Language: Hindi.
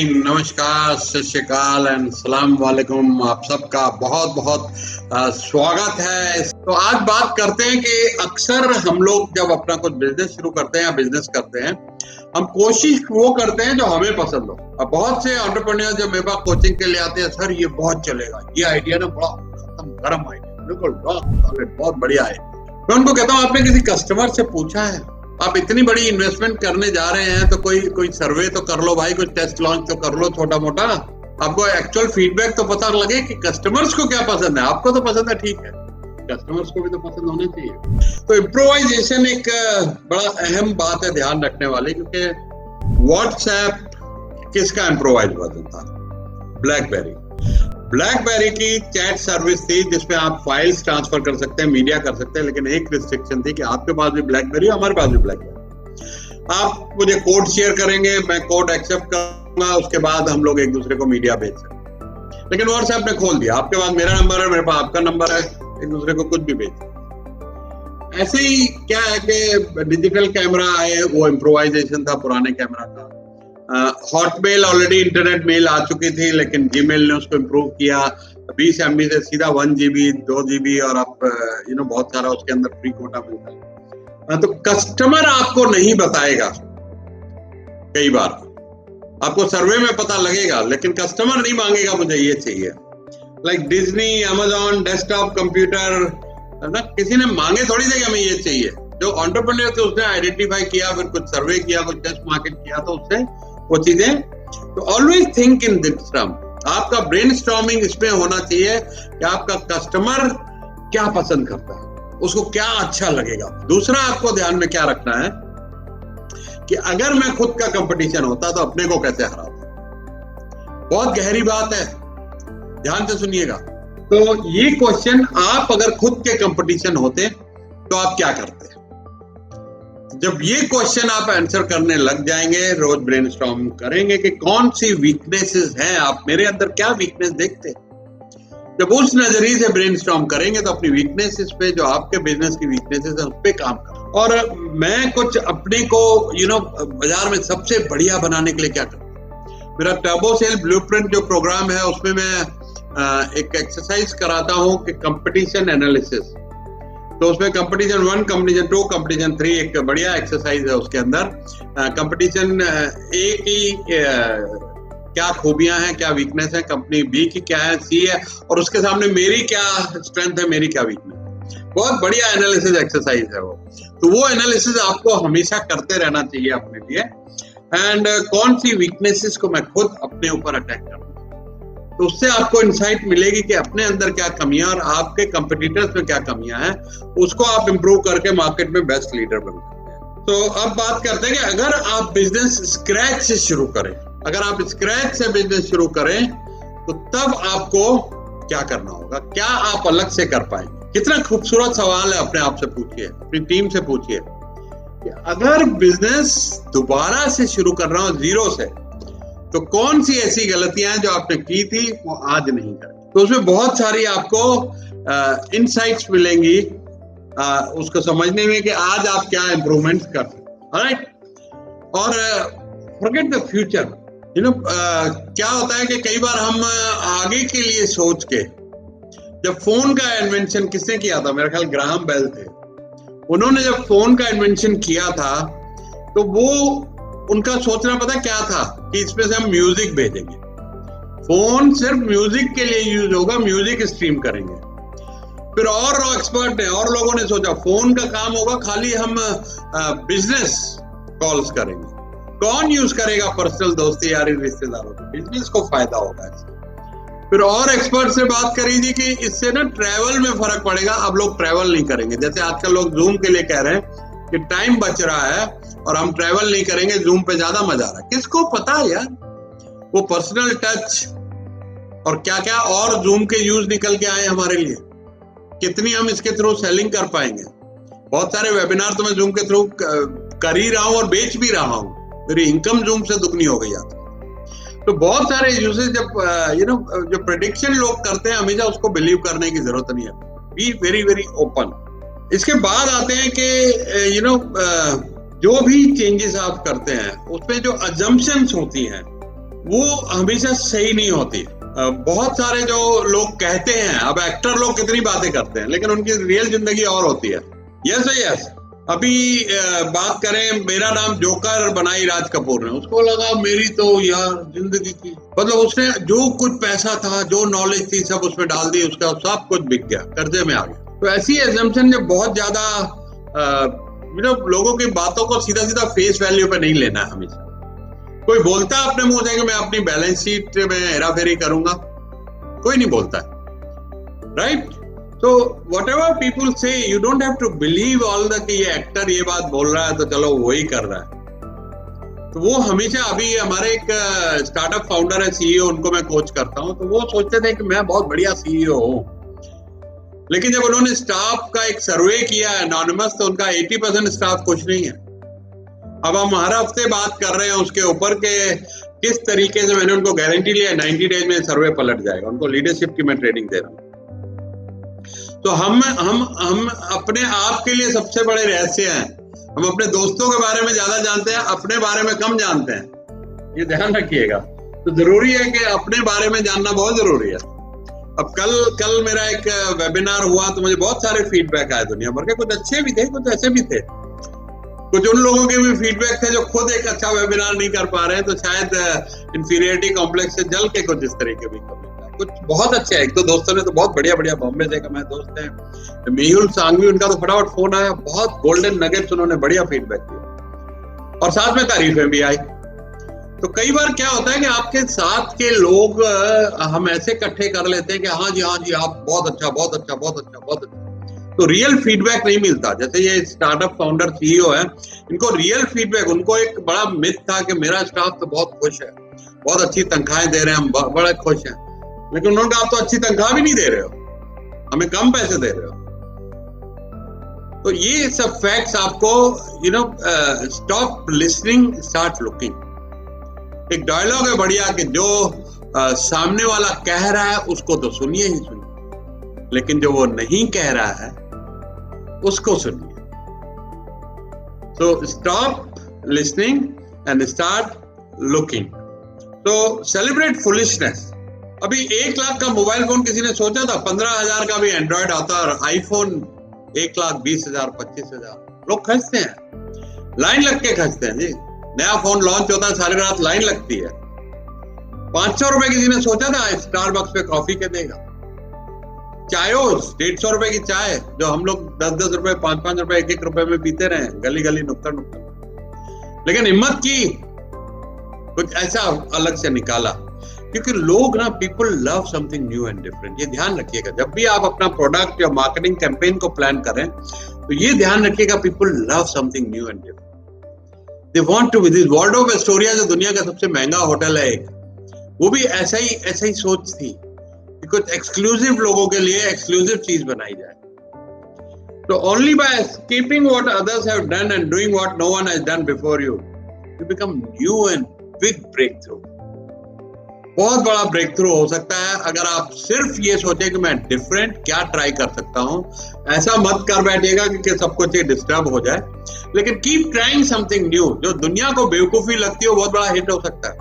मॉर्निंग, नमस्कार, सत श्री अकाल एंड सलाम वालेकुम। आप सबका बहुत बहुत स्वागत है। तो आज बात करते हैं कि अक्सर हम लोग जब अपना कुछ बिजनेस शुरू करते हैं या बिजनेस करते हैं, हम कोशिश वो करते हैं जो हमें पसंद हो। अब बहुत से एंटरप्रेन्योर जो मेरे पास कोचिंग के लिए आते हैं, सर ये बहुत चलेगा, ये आइडिया ना बड़ा गर्म आइडिया, बिल्कुल बहुत बढ़िया है। मैं उनको कहता हूँ, आपने किसी कस्टमर से पूछा है? आप इतनी बड़ी इन्वेस्टमेंट करने जा रहे हैं तो कोई सर्वे तो कर लो भाई, कोई टेस्ट लॉन्च तो कर लो छोटा मोटा। आपको एक्चुअल फीडबैक तो पता लगे कि कस्टमर्स को क्या पसंद है। आपको तो पसंद है, ठीक है, कस्टमर्स को भी तो पसंद होना चाहिए। तो इम्प्रोवाइजेशन एक बड़ा अहम बात है ध्यान रखने वाली, क्योंकि व्हाट्सएप किसका इम्प्रोवाइज वर्जन था? ब्लैकबेरी की चैट सर्विस थी जिसमें आप फाइल्स ट्रांसफर कर सकते हैं, मीडिया कर सकते हैं, लेकिन एक रिस्ट्रिक्शन थी कि आपके पास भी ब्लैकबेरी, हमारे पास भी ब्लैकबेरी। आप मुझे कोड शेयर करेंगे, मैं कोड एक्सेप्ट करूंगा, उसके बाद हम लोग एक दूसरे को मीडिया भेज सकते हैं। लेकिन व्हाट्सएप ने खोल दिया, आपके पास मेरा नंबर है, मेरे पास आपका नंबर है, एक दूसरे को कुछ भी भेज सकते हैं। ऐसे ही क्या है कि डिजिटल कैमरा आए, वो इम्प्रोवाइजेशन था पुराने कैमरा का। हॉटमेल ऑलरेडी इंटरनेट मेल आ चुकी थी, लेकिन जीमेल ने उसको इम्प्रूव किया, 20 MB से सीधा 1 GB 2 GB, और आप बहुत सारा उसके अंदर फ्री कोटा मिलता है। तो कस्टमर आपको नहीं बताएगा, कई बार आपको सर्वे में पता लगेगा, लेकिन कस्टमर नहीं मांगेगा मुझे ये चाहिए। Like Disney, Amazon, desktop computer, है ना, किसी ने मांगे थोड़ी थे कि हमें ये चाहिए। जो एंटरप्रेन्योर थे उसने आइडेंटिफाई किया, फिर कुछ सर्वे किया, कुछ टेस्ट मार्केट किया, तो उससे वो चीजें। तो always think in this term. आपका ब्रेनस्टॉर्मिंग इसमें होना चाहिए कि आपका कस्टमर क्या पसंद करता है, उसको क्या अच्छा लगेगा। दूसरा आपको ध्यान में क्या रखना है कि अगर मैं खुद का कंपटीशन होता तो अपने को कैसे हराता। बहुत गहरी बात है, ध्यान से सुनिएगा। तो ये क्वेश्चन, आप अगर खुद के कंपटीशन होते तो आप क्या करते? जब ये क्वेश्चन आप आंसर करने लग जाएंगे, रोज ब्रेनस्टॉर्म करेंगे कि कौन सी वीकनेसेस हैं, आप मेरे अंदर क्या वीकनेस देखते हैं। जब उस नजरिए से ब्रेनस्टॉर्म करेंगे तो अपनी वीकनेसेस पे, जो आपके बिजनेस की वीकनेसेस है, उस पे काम करें। और मैं कुछ अपने को बाजार में सबसे बढ़िया बनाने के लिए क्या करूं, मेरा टर्बो सेल ब्लूप्रिंट जो प्रोग्राम है, उसमें मैं एक एक्सरसाइज कराता हूं कि कंपटीशन एनालिसिस। तो उसमें कंपटीशन 1, कंपटीशन 2, कंपटीशन 3 एक बढ़िया एक्सरसाइज है। उसके अंदर कंपटीशन ए की क्या खूबियां हैं, क्या वीकनेस है, कंपनी बी की क्या है, सी है, और उसके सामने मेरी क्या स्ट्रेंथ है, मेरी क्या वीकनेस है। बहुत बढ़िया एनालिसिस एक्सरसाइज है वो। तो वो एनालिसिस आपको हमेशा करते रहना चाहिए अपने लिए। एंड कौन सी वीकनेसेस को मैं खुद अपने ऊपर अटैक करूँ, तो उससे आपको इंसाइट मिलेगी कि अपने अंदर क्या कमियां और आपके कंपटीटर्स में क्या कमियां हैं, उसको आप इंप्रूव करके मार्केट में बेस्ट लीडर बन सकते हैं। तो अब बात करते हैं कि अगर आप बिजनेस स्क्रैच से शुरू करें, अगर आप स्क्रैच से बिजनेस शुरू करें तो तब आपको क्या करना होगा, क्या आप अलग से कर पाएंगे। कितना खूबसूरत सवाल है, अपने आप से पूछिए, अपनी टीम से पूछिए कि अगर बिजनेस दोबारा से शुरू कर रहा हूं, जीरो से, तो कौन सी ऐसी गलतियां जो आपने की थी वो आज नहीं करें। तो उसमें बहुत सारी आपको इनसाइट्स मिलेंगी उसको समझने में कि आज आप क्या इंप्रूवमेंट कर सकते। ऑलराइट, और फॉरगेट द फ्यूचर। क्या होता है कि कई बार हम आगे के लिए सोच के, जब फोन का इन्वेंशन किसने किया था, मेरा ख्याल ग्राहम बेल थे, उन्होंने जब फोन का इन्वेंशन किया था तो वो उनका सोचना पता क्या था कि इसमें से हम म्यूजिक भेजेंगे, फोन सिर्फ म्यूजिक के लिए यूज होगा, म्यूजिक स्ट्रीम करेंगे। फिर और एक्सपर्ट ने और लोगों ने सोचा फोन का काम होगा खाली हम बिजनेस कॉल्स करेंगे, कौन यूज करेगा पर्सनल दोस्ती यारी रिश्तेदारों को, बिजनेस को फायदा होगा इससे। फिर और एक्सपर्ट से बात करी थी कि इससे ना ट्रैवल में फर्क पड़ेगा, अब लोग ट्रैवल नहीं करेंगे। जैसे आजकल लोग जूम के लिए कह रहे हैं कि टाइम बच रहा है और हम ट्रैवल नहीं करेंगे, जूम पे ज्यादा मजा आ रहा है। किसको पता है यार, वो पर्सनल टच और क्या क्या और जूम के यूज निकल के आए हमारे लिए, कितनी हम इसके थ्रू सेलिंग कर पाएंगे। बहुत सारे वेबिनार तो मैं जूम के थ्रू कर ही रहा हूं और बेच भी रहा हूं, मेरी इनकम जूम से दुगनी हो गई आज। तो बहुत सारे यूजेस, जब जो प्रेडिक्शन लोग करते हैं हमेशा उसको बिलीव करने की जरूरत नहीं है। Be very very open. इसके बाद आते हैं कि जो भी चेंजेस आप करते हैं उसमें जो अजम्पशंस होती हैं, वो हमेशा सही नहीं होती। बहुत सारे जो लोग कहते हैं, अब एक्टर लोग कितनी बातें करते हैं, लेकिन उनकी रियल जिंदगी और होती है। यस यस, अभी बात करें, मेरा नाम जोकर बनाई राज कपूर ने, उसको लगा मेरी तो यार जिंदगी की, मतलब उसने जो कुछ पैसा था, जो नॉलेज थी, सब उसमें डाल दी, उसका सब कुछ बिक गया, कर्जे में आ गया। तो ऐसी एजम्पशन जब बहुत ज्यादा लोगों की बातों को सीधा सीधा फेस वैल्यू पे नहीं लेना है हमेशा। कोई बोलता है अपने मुंह से कि मैं अपनी बैलेंस शीट में हेराफेरी करूंगा, कोई नहीं बोलता है, राइट? तो व्हाटएवर पीपल से, you don't have to believe all the कि ये एक्टर ये बात बोल रहा है तो चलो वही कर रहा है। तो वो हमेशा, अभी हमारे एक स्टार्टअप फाउंडर है, सीईओ, उनको मैं कोच करता हूं, तो वो सोचते थे कि मैं बहुत बढ़िया सीईओ हूं, लेकिन जब उन्होंने स्टाफ का एक सर्वे किया एनोनिमस, तो उनका 80% स्टाफ खुश नहीं है। अब हम हर हफ्ते बात कर रहे हैं उसके ऊपर के किस तरीके से, मैंने उनको गारंटी लिया 90 डेज में सर्वे पलट जाएगा, उनको लीडरशिप की मैं ट्रेनिंग दे रहा हूं। तो हम अपने आप के लिए सबसे बड़े रहस्य हैं, हम अपने दोस्तों के बारे में ज्यादा जानते हैं, अपने बारे में कम जानते हैं, ये ध्यान रखिएगा। तो जरूरी है कि अपने बारे में जानना बहुत जरूरी है। अब कल मेरा एक वेबिनार हुआ, तो मुझे बहुत सारे फीडबैक आए दुनिया भर के, कुछ अच्छे भी थे, कुछ ऐसे भी थे, कुछ उन लोगों के भी फीडबैक थे जो खुद एक अच्छा वेबिनार नहीं कर पा रहे हैं, तो शायद इंफीरियरिटी कॉम्प्लेक्स से जल के कुछ इस तरीके भी कमेंट आए। कुछ बहुत अच्छे हैं, एक दो दोस्तों ने तो बहुत बढ़िया बढ़िया, बॉम्बे से मेरे दोस्त हैं मेहुल सांघवी, उनका तो फटाफट फोन आया, बहुत गोल्डन नगेट्स, उन्होंने बढ़िया फीडबैक दिया और साथ में तारीफें भी आई। तो कई बार क्या होता है कि आपके साथ के लोग हम ऐसे इकट्ठे कर लेते हैं कि हाँ जी आप बहुत अच्छा बहुत अच्छा बहुत अच्छा बहुत अच्छा, तो रियल फीडबैक नहीं मिलता। जैसे ये स्टार्टअप फाउंडर सीईओ है, इनको रियल फीडबैक, उनको एक बड़ा मिथ था कि मेरा स्टाफ तो बहुत खुश है, बहुत अच्छी तनख्वाहें दे रहे हैं, हम बड़े खुश हैं, लेकिन उन्होंने कहा आप तो अच्छी तनख्वाह भी नहीं दे रहे हो, हमें कम पैसे दे रहे हो। तो ये सब फैक्ट्स आपको, स्टॉप लिसनिंग, स्टार्ट लुकिंग। एक डायलॉग है बढ़िया कि जो सामने वाला कह रहा है उसको तो सुनिए ही सुनिए, लेकिन जो वो नहीं कह रहा है उसको सुनिए। So stop listening and start looking. So celebrate foolishness. अभी 1 लाख का मोबाइल फोन किसी ने सोचा था? 15,000 का भी एंड्रॉइड आता है, आईफोन 1,20,000 25,000 लोग खरीदते हैं, लाइन लग के खरीदते हैं जी। नया फोन लॉन्च होता है, सारी रात लाइन लगती है। 500 रुपए किसी ने सोचा था स्टारबक्स पे कॉफी के देगा? चायोस 150 रुपए की चाय जो हम लोग 10-10 रुपए 5-5 रुपए 1-1 रुपए में पीते रहे, गली गली नुक्कड़ नुक्कड़, लेकिन हिम्मत की कुछ ऐसा अलग से निकाला, क्योंकि लोग ना, people love something new and different. ये ध्यान रखिएगा, जब भी आप अपना प्रोडक्ट या मार्केटिंग कैंपेन को प्लान करें तो ये ध्यान रखिएगा, people love something new and different, they want to be this. Waldorf Astoria जो दुनिया का सबसे महंगा होटल है एक, वो भी ऐसा ही सोच थी कि कुछ एक्सक्लूसिव लोगों के लिए एक्सक्लूसिव चीज बनाई जाए। तो only by escaping what others have done and doing what no one has done before you, you become new and big breakthrough. बहुत बड़ा ब्रेक थ्रू हो सकता है अगर आप सिर्फ ये सोचे कि मैं डिफरेंट क्या ट्राई कर सकता हूं। ऐसा मत कर बैठिएगा कि सब कुछ डिस्टर्ब हो जाए, लेकिन कीप ट्राइंग समथिंग न्यू। जो दुनिया को बेवकूफी लगती है वो बहुत बड़ा हिट हो सकता है।